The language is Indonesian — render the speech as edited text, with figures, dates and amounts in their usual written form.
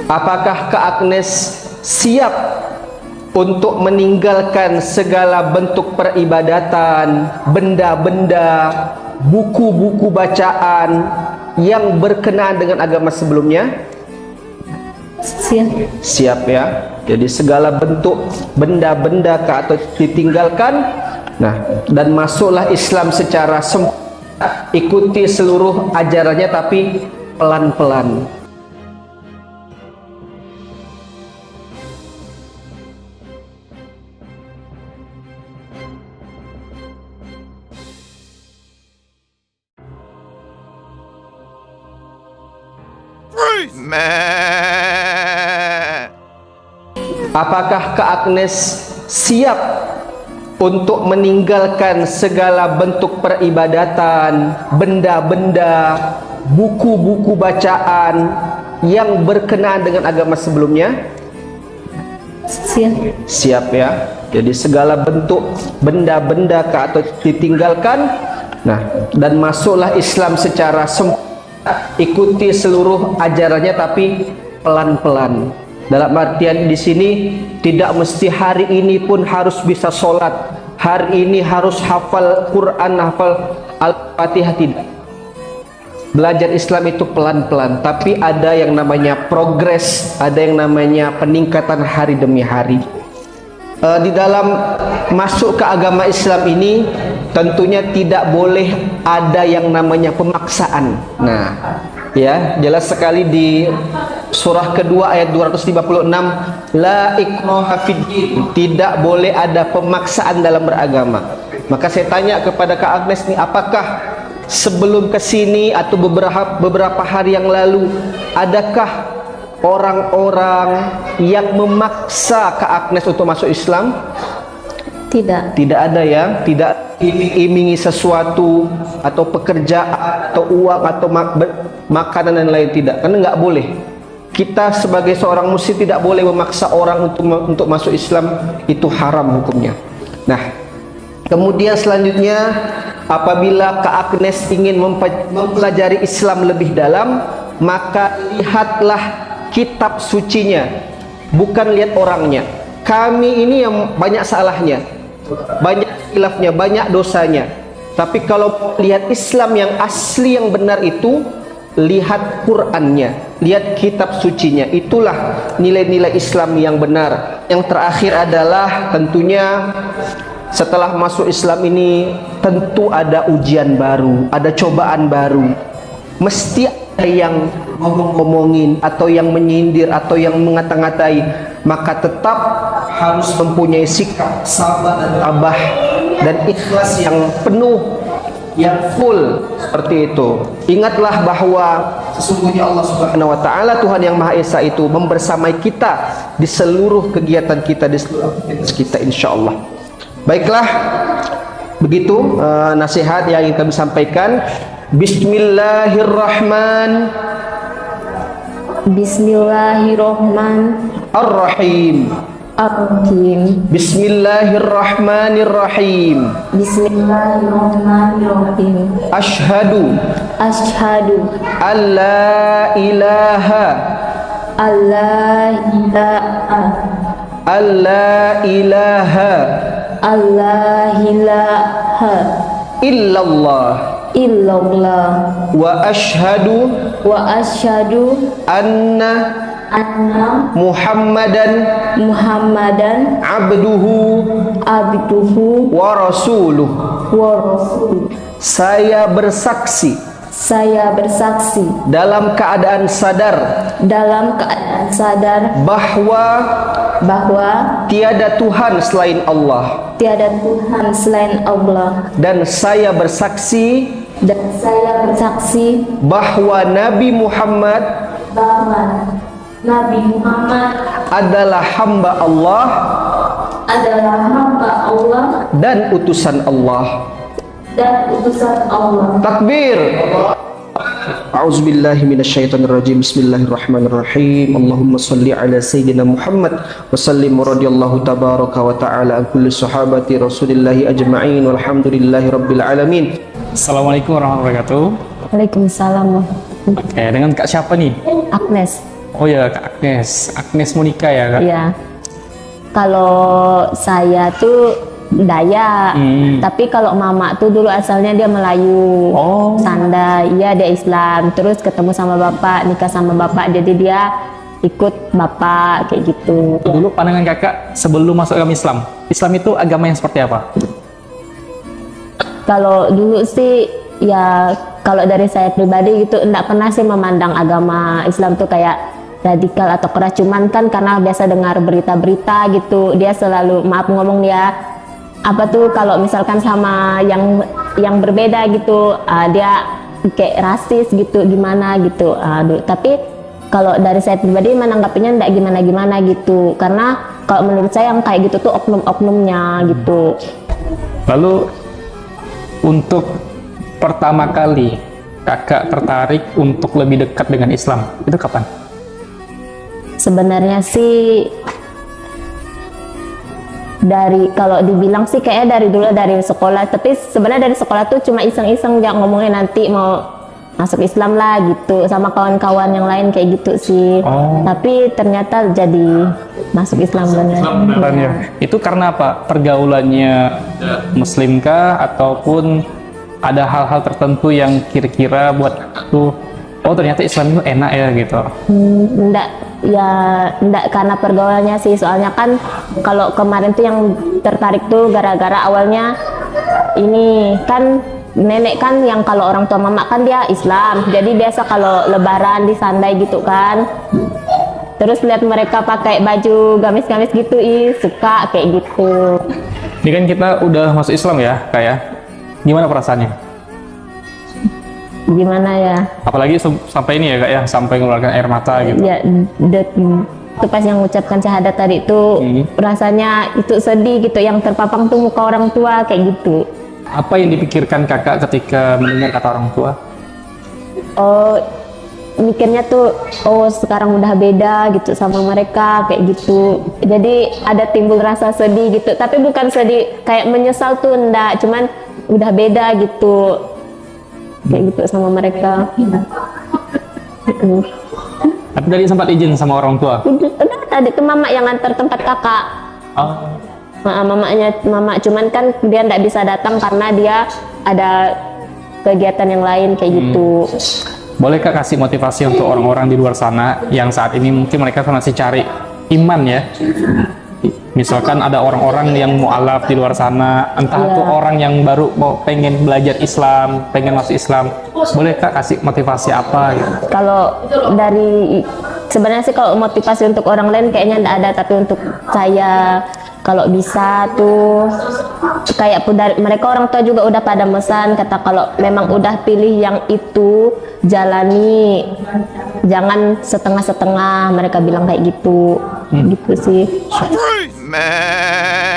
Apakah Kak Agnes siap untuk meninggalkan segala bentuk peribadatan, benda-benda, buku-buku bacaan yang berkenaan dengan agama sebelumnya? Siap. Siap ya. Jadi segala bentuk benda-benda atau ditinggalkan. Nah, dan masuklah Islam secara sempurna. Ikuti seluruh ajarannya tapi pelan-pelan. Apakah Kak Agnes siap untuk meninggalkan segala bentuk peribadatan, benda-benda, buku-buku bacaan yang berkenaan dengan agama sebelumnya? Siap. Siap ya. Jadi segala bentuk benda-benda atau ditinggalkan. Nah, dan masuklah Islam secara sempurna. Ikuti seluruh ajarannya tapi pelan-pelan. Dalam artian di sini tidak mesti hari ini pun harus bisa sholat, hari ini harus hafal Quran, hafal Al-Fatihah, tidak. Belajar Islam itu pelan-pelan, tapi ada yang namanya progres, ada yang namanya peningkatan hari demi hari. Di dalam masuk ke agama Islam ini tentunya tidak boleh ada yang namanya pemaksaan. Nah, ya, jelas sekali di surah kedua ayat 256, la ikraha fid din, tidak boleh ada pemaksaan dalam beragama. Maka saya tanya kepada Kak Agnes nih, apakah sebelum kesini atau beberapa hari yang lalu adakah orang-orang yang memaksa Kak Agnes untuk masuk Islam? Tidak. Tidak ada ya, tidak iming-imingi sesuatu atau pekerjaan atau uang atau makanan dan lain, tidak, karena nggak boleh. Kita sebagai seorang muslim tidak boleh memaksa orang untuk masuk Islam, itu haram hukumnya. Nah, kemudian selanjutnya apabila Kak Agnes ingin mempelajari Islam lebih dalam, maka lihatlah kitab sucinya, bukan lihat orangnya. Kami ini yang banyak salahnya, banyak khilafnya, banyak dosanya. Tapi kalau lihat Islam yang asli, yang benar itu, lihat Qur'annya, lihat kitab sucinya. Itulah nilai-nilai Islam yang benar. Yang terakhir adalah tentunya setelah masuk Islam ini tentu ada ujian baru, ada cobaan baru. Mesti ada yang ngomongin atau yang menyindir atau yang mengata-ngatai, maka tetap harus mempunyai sikap sabar dan tabah dan ikhlas yang penuh, yang full, seperti itu. Ingatlah bahwa sesungguhnya Allah Subhanahu wa taala, Tuhan yang Maha Esa itu membersamai kita di seluruh kegiatan kita, di seluruh aktivitas kita, insyaallah. Baiklah, begitu nasihat yang ingin kami sampaikan. Bismillahirrahmanirrahim. Bismillahirrahmanirrahim. Bismillahirrahmanirrahim. Asyhadu alla ilaha illallah wa asyhadu anna Muhammadan abduhu wa rasuluh. Saya bersaksi dalam keadaan sadar bahwa tiada Tuhan selain Allah, dan saya bersaksi bahwa Nabi Muhammad adalah hamba Allah dan utusan Allah. Takbir. A'udzubillahi minasyaitonirrajim. Bismillahirrahmanirrahim. Allahumma shalli ala sayyidina Muhammad wa sallim radhiyallahu tabaraka wa ta'ala an kulli sahabati Rasulillahi ajma'in walhamdulillahi rabbil alamin. Assalamualaikum warahmatullahi wabarakatuh. Waalaikumsalam. Dengan Kak siapa nih? Agnes. Oh ya, Kak Agnes. Agnes Monica ya, Kak? Iya. Kalau saya tuh Dayak, tapi kalau mama tuh dulu asalnya dia Melayu, Oh. Sanda, iya dia Islam, terus ketemu sama bapak, nikah sama bapak, jadi dia ikut bapak kayak gitu. Dulu pandangan kakak sebelum masuk agama Islam, Islam itu agama yang seperti apa? Kalau dulu sih ya kalau dari saya pribadi gitu enggak pernah sih memandang agama Islam tuh kayak radikal atau keras, cuman kan karena biasa dengar berita-berita gitu, dia selalu maaf ngomong dia apa tuh kalau misalkan sama yang berbeda gitu, dia kayak rasis gitu gimana gitu. Tapi kalau dari saya pribadi menanggapinya enggak gimana-gimana gitu, karena kalau menurut saya yang kayak gitu tuh oknum-oknumnya gitu. Lalu untuk pertama kali kakak tertarik untuk lebih dekat dengan Islam, itu kapan? Sebenarnya sih kalau dibilang sih kayaknya dari dulu dari sekolah, tapi sebenarnya dari sekolah tuh cuma iseng-iseng ya ngomongnya nanti mau masuk Islam lah gitu sama kawan-kawan yang lain kayak gitu sih. Tapi ternyata jadi masuk Islam beneran. Ya. Itu karena apa? Pergaulannya Muslim kah ataupun ada hal-hal tertentu yang kira-kira buat tuh oh ternyata Islam itu enak ya gitu? Enggak karena pergaulannya sih, soalnya kan kalau kemarin tuh yang tertarik tuh gara-gara awalnya ini kan nenek kan yang kalau orang tua mama kan dia Islam, jadi biasa kalau lebaran disandai gitu kan, terus lihat mereka pakai baju gamis-gamis gitu, suka kayak gitu. Ini kan kita udah masuk Islam ya Kak ya, gimana perasaannya? Gimana ya? Apalagi sampai ini ya Kak ya, sampai mengeluarkan air mata gitu. Ya, itu pas yang mengucapkan syahadat tadi itu rasanya itu sedih gitu, yang terpapang tuh muka orang tua kayak gitu. Apa yang dipikirkan kakak ketika mendengar kata orang tua? Oh, mikirnya tuh, oh sekarang udah beda gitu sama mereka kayak gitu. Jadi ada timbul rasa sedih gitu, tapi bukan sedih kayak menyesal tuh enggak, cuman udah beda gitu. Kayak gitu sama mereka. Tapi tadi sempat izin sama orang tua? Udah tadi tuh mama yang nganter tempat kakak. Oh. Mama cuman kan dia nggak bisa datang karena dia ada kegiatan yang lain kayak gitu. Boleh Kak kasih motivasi untuk orang-orang di luar sana yang saat ini mungkin mereka masih cari iman ya? Misalkan ada orang-orang yang mu'alaf di luar sana, entah itu orang yang baru mau pengen belajar Islam, pengen masuk Islam, boleh Kak kasih motivasi apa gitu? Kalau dari sebenarnya sih kalau motivasi untuk orang lain kayaknya enggak ada, tapi untuk saya kalau bisa tuh kayak mereka orang tua juga udah pada mesan kata kalau memang udah pilih yang itu jalani, jangan setengah-setengah, mereka bilang kayak gitu. Gitu sih. Man.